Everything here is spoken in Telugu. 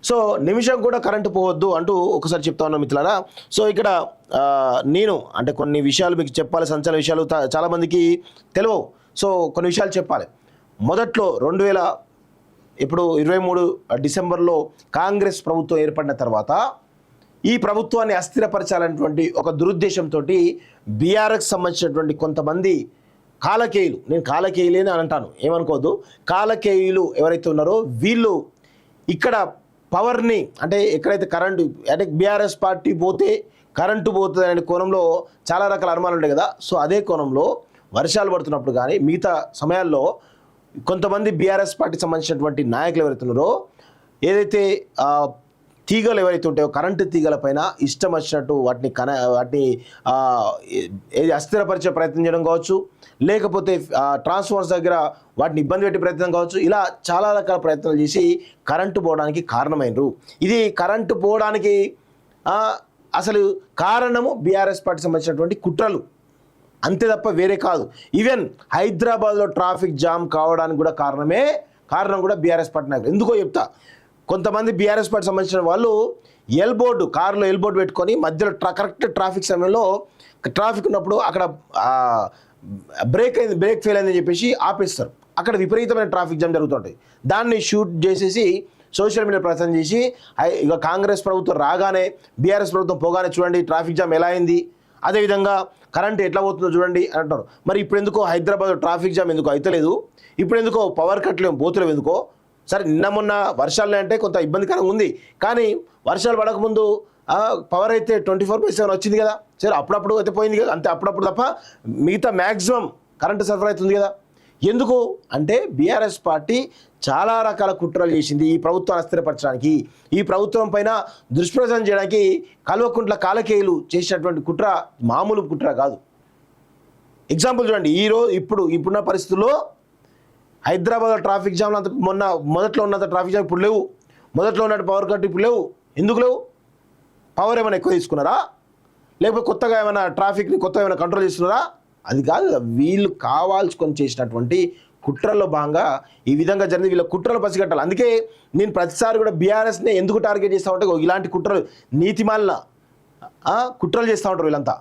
సో నిమిషం కూడా కరెంటు పోవద్దు అంటూ ఒకసారి చెప్తా ఉన్నాను మిత్రులారా. సో ఇక్కడ నేను అంటే కొన్ని విషయాలు మీకు చెప్పాలి, సంచలన విషయాలు చాలామందికి తెలియవు. సో కొన్ని విషయాలు చెప్పాలి. మొదట్లో 2023 డిసెంబర్లో కాంగ్రెస్ ప్రభుత్వం ఏర్పడిన తర్వాత ఈ ప్రభుత్వాన్ని అస్థిరపరచాలనేటువంటి ఒక దురుద్దేశంతో బీఆర్ఎస్ సంబంధించినటువంటి కొంతమంది కాలకేయులు, నేను కాలకేయులేని అని అంటాను, ఏమనుకోవద్దు, కాలకేయులు ఎవరైతే ఉన్నారో వీళ్ళు ఇక్కడ పవర్ని అంటే ఎక్కడైతే కరెంటు అంటే బీఆర్ఎస్ పార్టీ పోతే కరెంటు పోతుంది అనే కోణంలో చాలా రకాల అనుమానాలు ఉంటాయి కదా. సో అదే కోణంలో వర్షాలు పడుతున్నప్పుడు కానీ మిగతా సమయాల్లో కొంతమంది బీఆర్ఎస్ పార్టీకి సంబంధించినటువంటి నాయకులు ఎవరైతే ఉన్నారో ఏదైతే తీగలు ఎవరైతే ఉంటాయో కరెంటు తీగల పైన ఇష్టం వచ్చినట్టు వాటిని ఏది అస్థిరపరిచే ప్రయత్నం చేయడం కావచ్చు, లేకపోతే ట్రాన్స్ఫార్మర్స్ దగ్గర వాటిని ఇబ్బంది పెట్టే ప్రయత్నం కావచ్చు, ఇలా చాలా రకాల ప్రయత్నాలు చేసి కరెంటు పోవడానికి కారణమైనరు. ఇది కరెంటు పోవడానికి అసలు కారణము బీఆర్ఎస్ పార్టీకి సంబంధించినటువంటి కుట్రలు, అంతే తప్ప వేరే కాదు. ఈవెన్ హైదరాబాద్లో ట్రాఫిక్ జామ్ కావడానికి కూడా కారణం కూడా బీఆర్ఎస్ పార్టీ నాయకులు. ఎందుకో చెప్తా. కొంతమంది బీఆర్ఎస్ పార్టీ సంబంధించిన వాళ్ళు కారులో ఎల్బోర్డు పెట్టుకొని మధ్యలో కరెక్ట్ ట్రాఫిక్ సమయంలో ట్రాఫిక్ ఉన్నప్పుడు అక్కడ బ్రేక్ ఫెయిల్ అయిందని చెప్పేసి ఆపేస్తారు. అక్కడ విపరీతమైన ట్రాఫిక్ జామ్ జరుగుతుంటాయి. దాన్ని షూట్ చేసేసి సోషల్ మీడియా ప్రచారం చేసి ఇక కాంగ్రెస్ ప్రభుత్వం రాగానే బీఆర్ఎస్ ప్రభుత్వం పోగానే చూడండి ట్రాఫిక్ జామ్ ఎలా అయింది, అదేవిధంగా కరెంట్ ఎట్లా పోతుందో చూడండి అని అంటారు. మరి ఇప్పుడు ఎందుకో హైదరాబాద్లో ట్రాఫిక్ జామ్ ఎందుకో అయితలేదు, ఇప్పుడు ఎందుకో పవర్ కట్లు పోతులేవు ఎందుకో. సరే నిన్న మొన్న వర్షాలు అంటే కొంత ఇబ్బందికరంగా ఉంది, కానీ వర్షాలు పడకముందు పవర్ అయితే 24/7 వచ్చింది కదా. సరే అప్పుడప్పుడు అయితే పోయింది కదా, అంతే అప్పుడప్పుడు తప్ప మిగతా మ్యాక్సిమం కరెంటు సరఫరా అవుతుంది కదా. ఎందుకు అంటే బీఆర్ఎస్ పార్టీ చాలా రకాల కుట్రలు చేసింది ఈ ప్రభుత్వాన్ని అస్థిరపరచడానికి, ఈ ప్రభుత్వం పైన దుష్ప్రచారం చేయడానికి. కల్వకుంట్ల కాలకేయులు చేసినటువంటి కుట్ర మామూలు కుట్ర కాదు. ఎగ్జాంపుల్ చూడండి, ఇప్పుడున్న పరిస్థితుల్లో హైదరాబాద్లో ట్రాఫిక్ జామ్లు అంత మొదట్లో ఉన్నంత ట్రాఫిక్ జామ్ ఇప్పుడు లేవు, మొదట్లో ఉన్నట్టు పవర్ కట్ ఇప్పుడు లేవు. ఎందుకు లేవు? పవర్ ఏమైనా ఎక్కువ తీసుకున్నారా, లేకపోతే కొత్తగా ఏమైనా ట్రాఫిక్ని ఏమైనా కంట్రోల్ చేస్తున్నారా? అది కాదు, వీళ్ళు కావాల్సుకొని చేసినటువంటి కుట్రల్లో భాగంగా ఈ విధంగా జరిగింది. వీళ్ళ కుట్రలు పసిగట్టాలి. అందుకే నేను ప్రతిసారి కూడా బీఆర్ఎస్ని ఎందుకు టార్గెట్ చేస్తూ ఉంటే ఇలాంటి కుట్రలు నీతిమాలిన కుట్రలు చేస్తూ ఉంటారు వీళ్ళంతా.